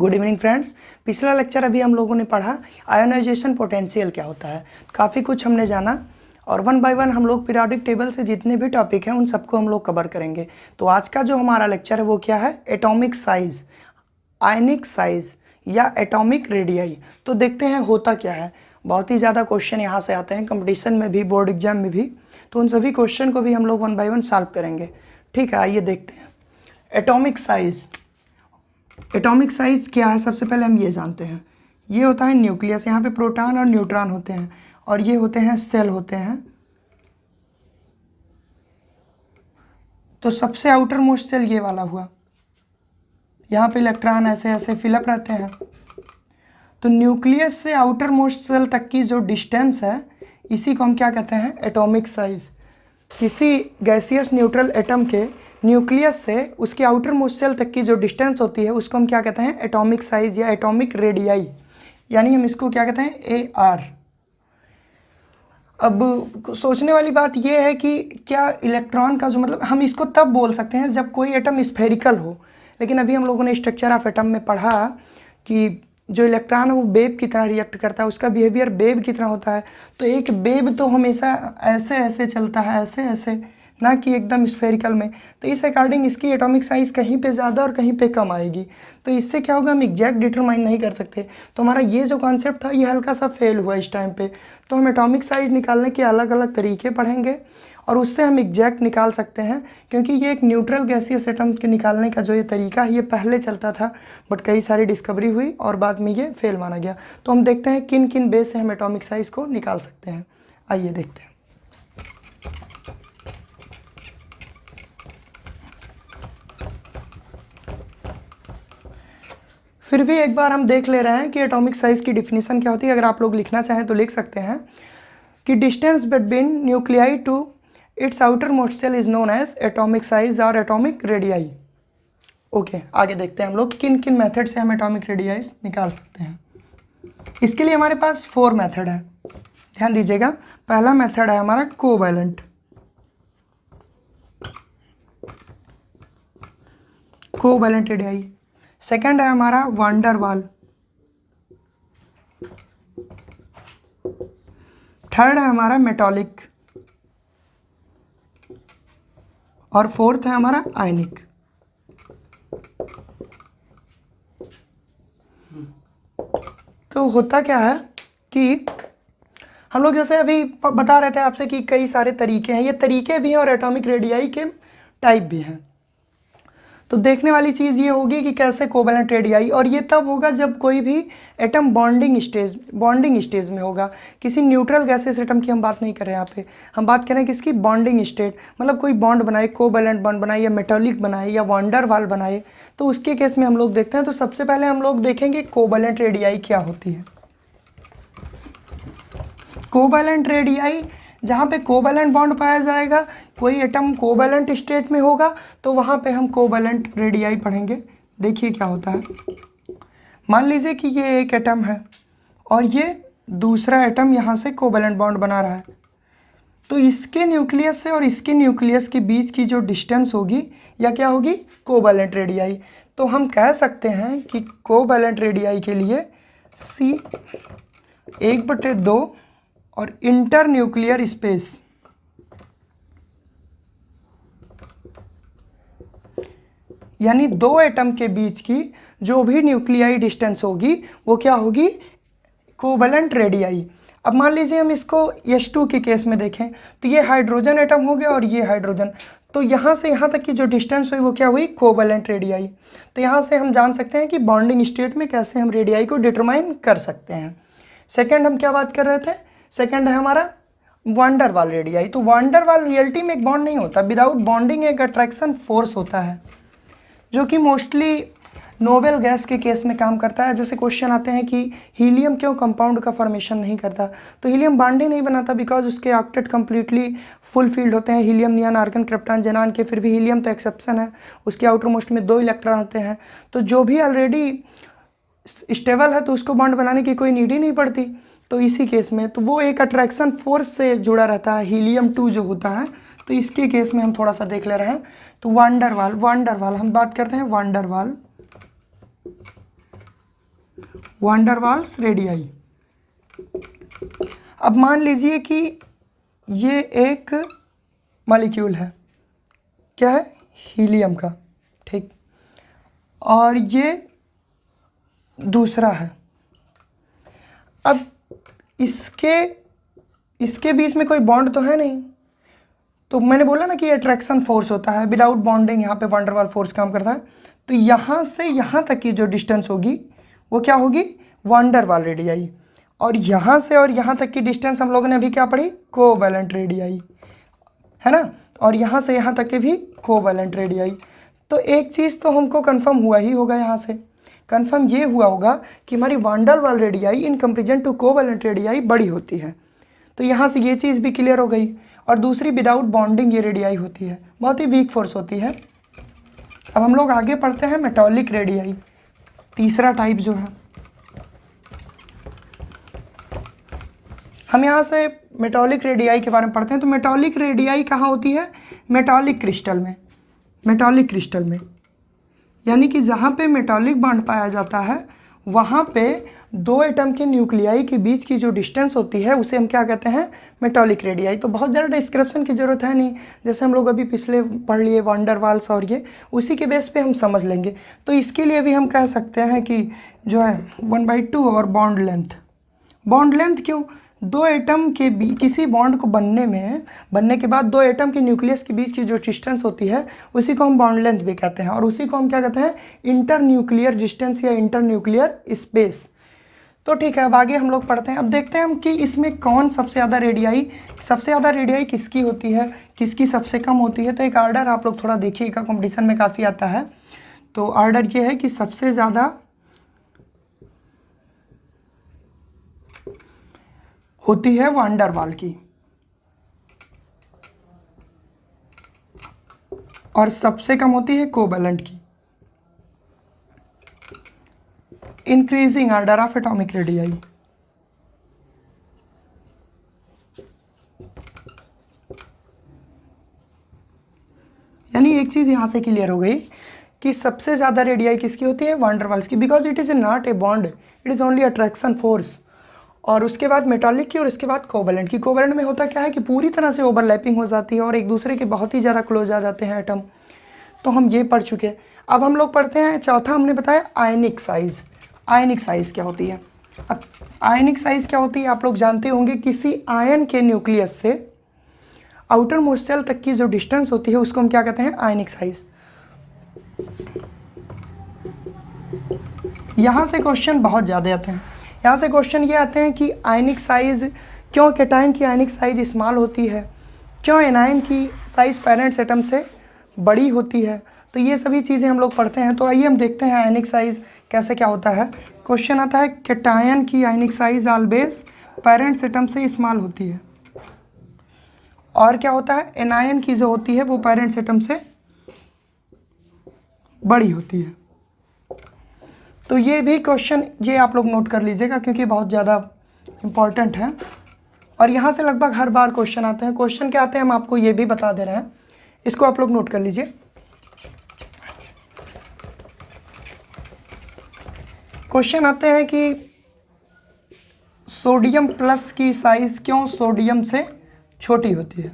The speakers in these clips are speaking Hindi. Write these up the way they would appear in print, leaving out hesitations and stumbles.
Good evening friends. पिछला लेक्चर अभी हम लोगों ने पढ़ा आयोनाइजेशन पोटेंशियल क्या होता है, काफ़ी कुछ हमने जाना और वन बाय वन हम लोग पीरियोडिक टेबल से जितने भी टॉपिक हैं उन सबको हम लोग कवर करेंगे। तो आज का जो हमारा लेक्चर है वो क्या है, एटॉमिक साइज़, आयनिक साइज़ या एटॉमिक रेडियाई। तो देखते हैं होता क्या है। बहुत ही ज़्यादा क्वेश्चन यहाँ से आते हैं कंपटीशन में भी, बोर्ड एग्जाम में भी, तो उन सभी क्वेश्चन को भी हम लोग वन बाय वन सॉल्व करेंगे। ठीक है, आइए देखते हैं एटॉमिक साइज़। एटॉमिक साइज़ क्या है, सबसे पहले हम ये जानते हैं। ये होता है न्यूक्लियस, यहाँ पे प्रोटॉन और न्यूट्रॉन होते हैं, और ये होते हैं सेल होते हैं। तो सबसे आउटर मोस्ट सेल ये वाला हुआ, यहाँ पे इलेक्ट्रॉन ऐसे ऐसे फिलअप रहते हैं। तो न्यूक्लियस से आउटर मोस्ट सेल तक की जो डिस्टेंस है, इसी को हम क्या कहते हैं, एटॉमिक साइज़। किसी गैसियस न्यूट्रल एटम के न्यूक्लियस से उसके आउटर मोस्ट सेल तक की जो डिस्टेंस होती है उसको हम क्या कहते हैं, एटॉमिक साइज़ या एटॉमिक रेडियाई, यानी हम इसको क्या कहते हैं, AR। अब सोचने वाली बात यह है कि क्या इलेक्ट्रॉन का जो मतलब हम इसको तब बोल सकते हैं जब कोई एटम स्फेरिकल हो, लेकिन अभी हम लोगों ने स्ट्रक्चर ऑफ एटम में पढ़ा कि जो इलेक्ट्रॉन है वो वेव की तरह रिएक्ट करता है, उसका बिहेवियर वेव की तरह होता है। तो एक वेव तो हमेशा ऐसे ऐसे चलता है, ऐसे ऐसे, ना कि एकदम स्फेरिकल में। तो इस अकॉर्डिंग इसकी एटॉमिक साइज़ कहीं पे ज़्यादा और कहीं पे कम आएगी। तो इससे क्या होगा, हम एग्जैक्ट डिटरमाइन नहीं कर सकते। तो हमारा ये जो कॉन्सेप्ट था ये हल्का सा फेल हुआ इस टाइम पे। तो हम एटॉमिक साइज़ निकालने के अलग अलग तरीके पढ़ेंगे और उससे हम एग्जैक्ट निकाल सकते हैं, क्योंकि ये एक न्यूट्रल गैसियस एटम के निकालने का जो ये तरीका है ये पहले चलता था, बट कई सारी डिस्कवरी हुई और बाद में ये फेल माना गया। तो हम देखते हैं किन किन बेस से हम एटॉमिक साइज़ को निकाल सकते हैं। आइए देखते हैं। फिर भी एक बार हम देख ले रहे हैं कि एटॉमिक साइज़ की डिफिनीशन क्या होती है। अगर आप लोग लिखना चाहें तो लिख सकते हैं कि distance between nuclei to its outer most shell is known as atomic size और एटॉमिक रेडियाई। ओके, आगे देखते हैं हम लोग किन किन मेथड से हम एटॉमिक रेडियाई निकाल सकते हैं। इसके लिए हमारे पास 4 मेथड है, ध्यान दीजिएगा। पहला मेथड है हमारा कोवैलेंट, रेडियाई। सेकेंड है हमारा वान डर वाल। थर्ड है हमारा मेटॉलिक, और फोर्थ है हमारा आयनिक। तो होता क्या है कि हम लोग जैसे अभी बता रहे थे आपसे कि कई सारे तरीके हैं, ये तरीके भी हैं और एटॉमिक रेडियाई के टाइप भी हैं। तो देखने वाली चीज़ ये होगी कि कैसे कोवैलेंट रेडियाई, और ये तब होगा जब कोई भी एटम बॉन्डिंग स्टेज में होगा। किसी न्यूट्रल गैसेस एटम की हम बात नहीं कर रहे हैं यहाँ पे, हम बात कर रहे हैं किसकी, बॉन्डिंग स्टेट, मतलब कोई बॉन्ड बनाए, कोवैलेंट बॉन्ड बनाए या मेटॉलिक बनाए या वान डर वाल बनाए। तो उसके केस में हम लोग देखते हैं। तो सबसे पहले हम लोग देखेंगे कोवैलेंट रेडियाई क्या होती है। कोवैलेंट रेडियाई, जहाँ पे कोवैलेंट बॉन्ड पाया जाएगा, कोई एटम कोवैलेंट स्टेट में होगा तो वहाँ पे हम कोवैलेंट रेडियाई पढ़ेंगे। देखिए क्या होता है। मान लीजिए कि ये एक एटम है और ये दूसरा एटम यहाँ से कोवैलेंट बॉन्ड बना रहा है, तो इसके न्यूक्लियस से और इसके न्यूक्लियस के बीच की जो डिस्टेंस होगी या क्या होगी, कोवैलेंट रेडियाई। तो हम कह सकते हैं कि कोवैलेंट रेडियाई के लिए C 1/2 और इंटर न्यूक्लियर स्पेस, यानी दो एटम के बीच की जो भी न्यूक्लियाई डिस्टेंस होगी वो क्या होगी, कोवैलेंट रेडियाई। अब मान लीजिए हम इसको H2 के केस में देखें तो ये हाइड्रोजन एटम हो गया और ये हाइड्रोजन, तो यहाँ से यहाँ तक की जो डिस्टेंस हुई वो क्या हुई, कोवैलेंट रेडियाई। तो यहाँ से हम जान सकते हैं कि बॉन्डिंग स्टेट में कैसे हम रेडियाई को डिटरमाइन कर सकते हैं। सेकेंड हम क्या बात कर रहे थे, सेकेंड है हमारा वान डर वाल रेडियाई। तो वान डर वाल रियलिटी में एक बॉन्ड नहीं होता, विदाउट बॉन्डिंग एक अट्रैक्शन फोर्स होता है, जो कि मोस्टली नोबेल गैस के केस में काम करता है। जैसे क्वेश्चन आते हैं कि हीलियम क्यों कंपाउंड का फॉर्मेशन नहीं करता, तो हीलियम बॉन्ड ही नहीं बनाता बिकॉज उसके ऑक्टेट कंप्लीटली फुल फील्ड होते हैं, helium, neon, argon, krypton, xenon के। फिर भी हीलियम तो एक्सेप्शन है, उसके आउटर मोस्ट में 2 इलेक्ट्रॉन होते हैं। तो जो भी ऑलरेडी स्टेबल है तो उसको बॉन्ड बनाने की कोई नीड ही नहीं पड़ती। तो इसी केस में तो वो एक अट्रैक्शन फोर्स से जुड़ा रहता है, हीलियम 2 जो होता है। तो इसके केस में हम थोड़ा सा देख ले रहे हैं। तो वान डर वाल हम बात करते हैं, वान डर वाल वान डेर वाल्स रेडियाई। अब मान लीजिए कि ये एक मॉलिक्यूल है, क्या है, हीलियम का, ठीक, और ये दूसरा है। अब इसके बीच में कोई बॉन्ड तो है नहीं, तो मैंने बोला ना कि अट्रैक्शन फोर्स होता है, विदाउट बॉन्डिंग यहाँ पे वान डेर वाल फोर्स काम करता है। तो यहाँ से यहाँ तक की जो डिस्टेंस होगी वो क्या होगी, वान डेर वाल रेडियाई। और यहाँ से और यहाँ तक की डिस्टेंस हम लोगों ने अभी क्या पढ़ी, कोवैलेंट रेडियाई, है ना। और यहाँ से यहाँ तक के भी कोवैलेंट रेडियाई। तो एक चीज़ तो हमको कंफर्म हुआ ही होगा, यहाँ से कंफर्म ये हुआ होगा कि हमारी van der Waal radii in comparison to covalent radii बड़ी होती है। तो यहाँ से ये चीज़ भी क्लियर हो गई। और दूसरी, विदाउट बॉन्डिंग ये रेडियाई होती है, बहुत ही वीक फोर्स होती है। अब हम लोग आगे पढ़ते हैं मेटॉलिक रेडियाई, तीसरा टाइप जो है। हम यहाँ से मेटॉलिक रेडियाई के बारे में पढ़ते हैं। तो मेटॉलिक रेडियाई कहाँ होती है, मेटॉलिक क्रिस्टल में। मेटॉलिक क्रिस्टल में यानी कि जहाँ पे मेटॉलिक बॉन्ड पाया जाता है वहाँ पे दो एटम के न्यूक्लियाई के बीच की जो डिस्टेंस होती है उसे हम क्या कहते हैं, मेटॉलिक रेडियाई। तो बहुत ज़्यादा डिस्क्रिप्शन की ज़रूरत है नहीं, जैसे हम लोग अभी पिछले पढ़ लिए वान डेर वाल्स और ये, उसी के बेस पे हम समझ लेंगे। तो इसके लिए भी हम कह सकते हैं कि जो है 1/2 और बॉन्ड लेंथ। बॉन्ड लेंथ क्यों, दो एटम के किसी बॉन्ड को बनने के बाद दो एटम के न्यूक्लियस के बीच की जो डिस्टेंस होती है उसी को हम बॉन्ड लेंथ भी कहते हैं। और उसी को हम क्या कहते हैं, इंटर न्यूक्लियर डिस्टेंस या इंटर न्यूक्लियर स्पेस। तो ठीक है, अब आगे हम लोग पढ़ते हैं। अब देखते हैं हम कि इसमें कौन सबसे ज़्यादा रेडियाई किसकी होती है, किसकी सबसे कम होती है। तो एक आर्डर आप लोग थोड़ा देखिएगा, कंपटीशन में काफ़ी आता है। तो आर्डर ये है कि सबसे ज़्यादा होती है वान डेर वाल की, और सबसे कम होती है कोवैलेंट की। Increasing order of atomic radii. यानी एक चीज़ यहाँ से क्लियर हो गई कि सबसे ज़्यादा रेडियाई किसकी होती है, वान डेर वाल्स की, because it is not a bond, it is only attraction force. और उसके बाद मेटॉलिक की, और उसके बाद कोवैलेंट की। कोवैलेंट में होता क्या है कि पूरी तरह से ओवरलैपिंग हो जाती है और एक दूसरे के बहुत ही ज़्यादा क्लोज आ जाते हैं एटम। तो हम ये पढ़ चुके हैं। अब हम लोग पढ़ते हैं चौथा, हमने बताया आयनिक साइज़। आयनिक साइज़ क्या होती है। अब आयनिक साइज़ क्या होती है, आप लोग जानते होंगे, किसी आयन के न्यूक्लियस से आउटर मोस्ट सेल तक की जो डिस्टेंस होती है उसको हम क्या कहते हैं, आयनिक साइज़। यहाँ से क्वेश्चन बहुत ज़्यादा आते हैं। यहाँ से क्वेश्चन ये आते हैं कि आयनिक साइज़ क्यों, कैटायन की आयनिक साइज़ स्मॉल होती है, क्यों एनायन की साइज़ पेरेंट्स एटम से बड़ी होती है। तो ये सभी चीज़ें हम लोग पढ़ते हैं। तो आइए हम देखते हैं आयनिक साइज़ कैसे क्या होता है। क्वेश्चन आता है कैटायन की आयनिक साइज़ ऑलवेज पेरेंट्स एटम से स्मॉल होती है, और क्या होता है, एनायन की जो होती है वो पेरेंट्स एटम से बड़ी होती है। तो ये भी क्वेश्चन ये आप लोग नोट कर लीजिएगा क्योंकि बहुत ज़्यादा इम्पॉर्टेंट है, और यहाँ से लगभग हर बार क्वेश्चन आते हैं। क्वेश्चन क्या आते हैं हम आपको ये भी बता दे रहे हैं, इसको आप लोग नोट कर लीजिए। क्वेश्चन आते हैं कि सोडियम प्लस की साइज़ क्यों सोडियम से छोटी होती है।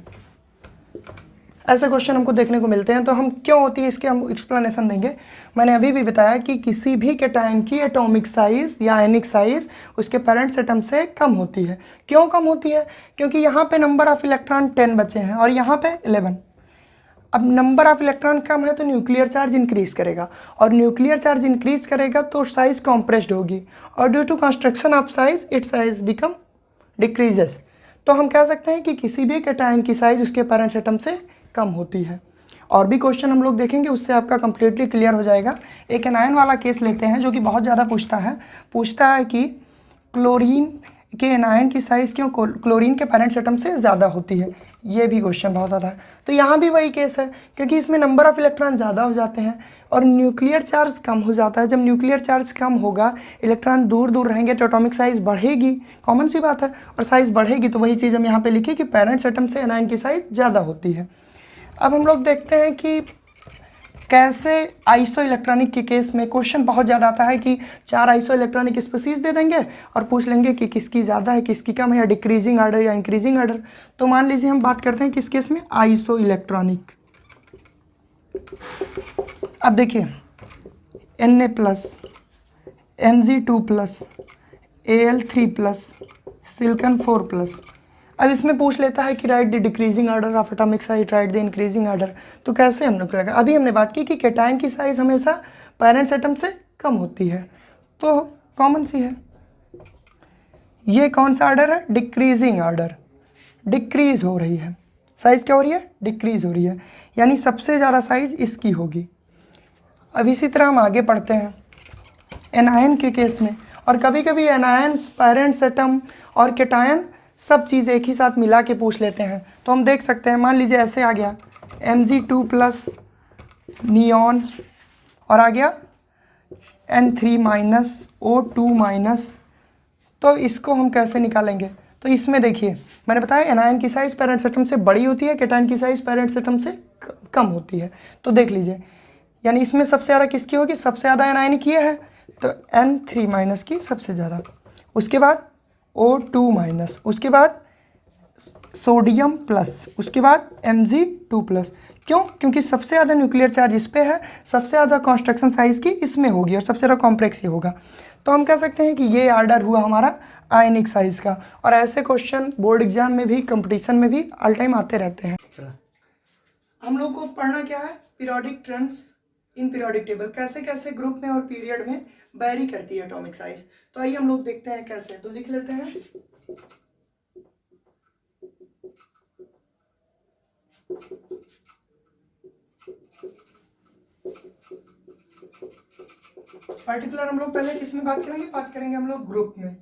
ऐसे क्वेश्चन हमको देखने को मिलते हैं। तो हम क्यों होती है इसके हम एक्सप्लेनेशन देंगे। मैंने अभी भी बताया कि किसी भी कैटायन की एटॉमिक साइज़ या आयनिक साइज़ उसके पेरेंट्स एटम से कम होती है। क्यों कम होती है, क्योंकि यहाँ पे नंबर ऑफ इलेक्ट्रॉन 10 बचे हैं और यहाँ पे 11। अब नंबर ऑफ इलेक्ट्रॉन कम है तो न्यूक्लियर चार्ज इंक्रीज़ करेगा, और न्यूक्लियर चार्ज इंक्रीज़ करेगा तो साइज़ कॉम्प्रेस्ड होगी, और due to construction of size it size become decreases. तो हम कह सकते हैं कि किसी भी कैटायन की साइज़ उसके पेरेंट्स एटम से कम होती है। और भी क्वेश्चन हम लोग देखेंगे, उससे आपका कंप्लीटली क्लियर हो जाएगा। एक एनायन वाला केस लेते हैं जो कि बहुत ज़्यादा पूछता है कि क्लोरीन के एनायन की साइज़ क्यों क्लोरीन के पेरेंट्स एटम से ज़्यादा होती है। ये भी क्वेश्चन बहुत ज़्यादा है। तो यहाँ भी वही केस है, क्योंकि इसमें नंबर ऑफ़ इलेक्ट्रॉन ज़्यादा हो जाते हैं और न्यूक्लियर चार्ज कम हो जाता है। जब न्यूक्लियर चार्ज कम होगा, इलेक्ट्रॉन दूर दूर रहेंगे तो एटॉमिक साइज़ बढ़ेगी, कॉमन सी बात है। और साइज़ बढ़ेगी तो वही चीज़ हम यहाँ पे लिखी कि पेरेंट्स एटम से एनायन की साइज़ ज़्यादा होती है। अब हम लोग देखते हैं कि कैसे आइसो इलेक्ट्रॉनिक के केस में क्वेश्चन बहुत ज़्यादा आता है कि 4 आइसो इलेक्ट्रॉनिक स्पीसीज दे देंगे और पूछ लेंगे कि किसकी ज़्यादा है, किसकी कम है, या डिक्रीजिंग आर्डर या इंक्रीजिंग आर्डर। तो मान लीजिए हम बात करते हैं किस केस में, आइसो इलेक्ट्रॉनिक। अब देखिए Na+, Mg2+, Al3+, सिलिकॉन 4+। अब इसमें पूछ लेता है कि right the decreasing order of atomic size, right the increasing order. तो कैसे हम लोग लगा, अभी हमने बात की कि कैटायन की साइज हमेशा पेरेंट्स एटम से कम होती है, तो कॉमन सी है। ये कौन सा ऑर्डर है, डिक्रीजिंग ऑर्डर, डिक्रीज हो रही है साइज, क्या हो रही है, डिक्रीज हो रही है, यानी सबसे ज़्यादा साइज इसकी होगी। अब इसी तरह हम आगे पढ़ते हैं एनायन के केस में, और कभी कभी एनायंस, पेरेंट्स एटम और कैटायन सब चीज़ एक ही साथ मिला के पूछ लेते हैं। तो हम देख सकते हैं, मान लीजिए ऐसे आ गया Mg2+ नियॉन और आ गया N3- O2-। तो इसको हम कैसे निकालेंगे, तो इसमें देखिए मैंने बताया एनायन की साइज पेरेंट्स एटम से बड़ी होती है, कैटायन की साइज पेरेंट्स एटम से कम होती है। तो देख लीजिए, यानी इसमें सबसे ज़्यादा किसकी होगी, सबसे ज़्यादा एनायनिक ये है, तो N3- की सबसे ज़्यादा, उसके बाद O2-, उसके बाद सोडियम प्लस, उसके बाद Mg2+। क्यों, क्योंकि सबसे ज़्यादा न्यूक्लियर चार्ज इस पे है, सबसे ज़्यादा कॉन्स्ट्रक्शन साइज की इसमें होगी और सबसे ज़्यादा कॉम्प्लेक्स ये होगा। तो हम कह सकते हैं कि ये ऑर्डर हुआ हमारा आयनिक साइज का। और ऐसे क्वेश्चन बोर्ड एग्जाम में भी, कंपटीशन में भी ऑल टाइम आते रहते हैं। हम लोग को पढ़ना क्या है, periodic trends in periodic table, कैसे कैसे ग्रुप में और पीरियड में वेरी करती है एटॉमिक साइज। तो आइए हम लोग देखते हैं कैसे, तो लिख लेते हैं पर्टिकुलर। हम लोग पहले किसमें बात करेंगे हम लोग ग्रुप में,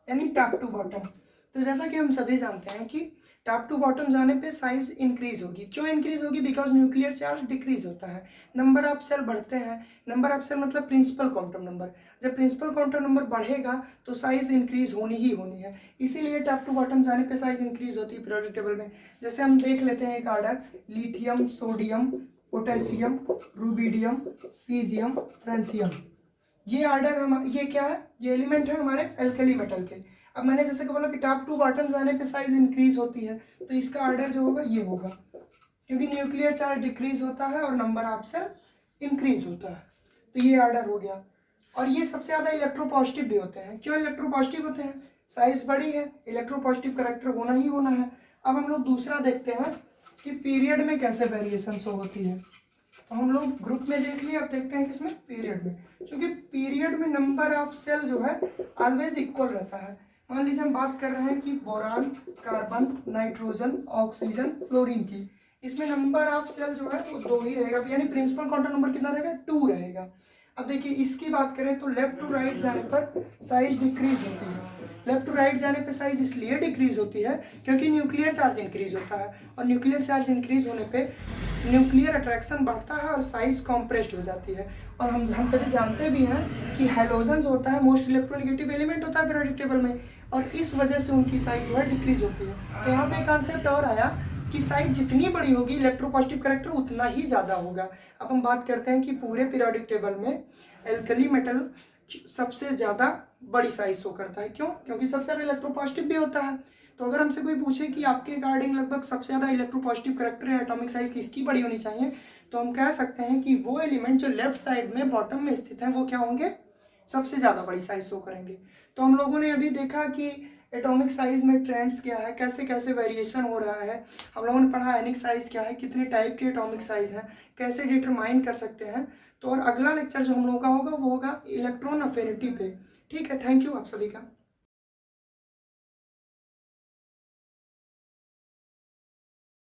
यानी टॉप टू बॉटम। तो जैसा कि हम सभी जानते हैं कि टॉप टू बॉटम जाने पे साइज इंक्रीज होगी। क्यों इंक्रीज होगी, बिकॉज न्यूक्लियर चार्ज डिक्रीज होता है, नंबर ऑफ सेल बढ़ते हैं। नंबर ऑफ सेल मतलब प्रिंसिपल क्वांटम नंबर, जब प्रिंसिपल क्वांटम नंबर बढ़ेगा तो साइज इंक्रीज होनी ही होनी है, इसीलिए टॉप टू बॉटम जाने पे साइज इंक्रीज होती है पीरियोडिक टेबल में। जैसे हम देख लेते हैं एक order, lithium, sodium, potassium, rubidium, caesium, francium. ये ऑर्डर हम, ये क्या है, ये एलिमेंट है हमारे एल्कली मेटल के। अब मैंने जैसे कि बोला कि टॉप टू बॉटम जाने पे साइज इंक्रीज होती है, तो इसका ऑर्डर जो होगा ये होगा, क्योंकि न्यूक्लियर चार्ज डिक्रीज होता है और नंबर ऑफ सेल इंक्रीज होता है। तो ये ऑर्डर हो गया। और ये सबसे ज़्यादा इलेक्ट्रोपॉजिटिव भी होते हैं। क्यों इलेक्ट्रोपॉजिटिव होते हैं, साइज बड़ी है, इलेक्ट्रोपॉजिटिव करेक्टर होना ही होना है। अब हम लोग दूसरा देखते हैं कि पीरियड में कैसे वेरिएशन शो होती है। तो हम लोग ग्रुप में देख लिए, अब देखते हैं किसमें, पीरियड में। क्योंकि पीरियड में नंबर ऑफ सेल जो है ऑलवेज इक्वल रहता है। मान लीजिए हम बात कर रहे हैं कि boron, carbon, nitrogen, oxygen, fluorine की, इसमें नंबर ऑफ सेल जो है वो 2 ही रहेगा, यानी प्रिंसिपल क्वांटम नंबर कितना रहेगा, 2 रहेगा। अब देखिए इसकी बात करें तो लेफ्ट टू राइट जाने पर साइज डिक्रीज होती है। लेफ्ट टू राइट जाने पे साइज इसलिए डिक्रीज होती है क्योंकि न्यूक्लियर चार्ज इंक्रीज होता है, और न्यूक्लियर चार्ज इंक्रीज होने पे न्यूक्लियर अट्रैक्शन बढ़ता है और साइज कॉम्प्रेस्ड हो जाती है। और हम सभी जानते भी हैं कि हाइड्रोजन जो होता है मोस्ट इलेक्ट्रोनेगेटिव एलिमेंट होता है पीरियोडिक टेबल में, और इस वजह से उनकी साइज जो है डिक्रीज होती है। तो यहाँ से एक कॉन्सेप्ट और आया कि साइज जितनी बड़ी होगी इलेक्ट्रोपॉजिटिव करेक्टर उतना ही ज़्यादा होगा। अब हम बात करते हैं कि पूरे पीरियोडिक टेबल में एल्कली मेटल सबसे ज़्यादा बड़ी साइज शो करता है। क्यों, क्योंकि सबसे ज़्यादा इलेक्ट्रोपॉजिटिव भी होता है। तो अगर हमसे कोई पूछे कि आपके अकॉर्डिंग लगभग सबसे ज़्यादा इलेक्ट्रोपॉजिटिव करेक्टर है, एटॉमिक साइज किसकी बड़ी होनी चाहिए, तो हम कह सकते हैं कि वो एलिमेंट जो लेफ्ट साइड में बॉटम में स्थित है वो क्या होंगे, सबसे ज़्यादा बड़ी साइज शो करेंगे। तो हम लोगों ने अभी देखा कि एटॉमिक साइज में ट्रेंड्स क्या है, कैसे कैसे वेरिएशन हो रहा है। हम लोगों ने पढ़ा आयनिक साइज क्या है, कितने टाइप के एटॉमिक साइज हैं, कैसे डिटरमाइन कर सकते हैं। तो और अगला लेक्चर जो हम लोगों का होगा वो होगा इलेक्ट्रॉन अफिनिटी पे। ठीक है, थैंक यू आप सभी का।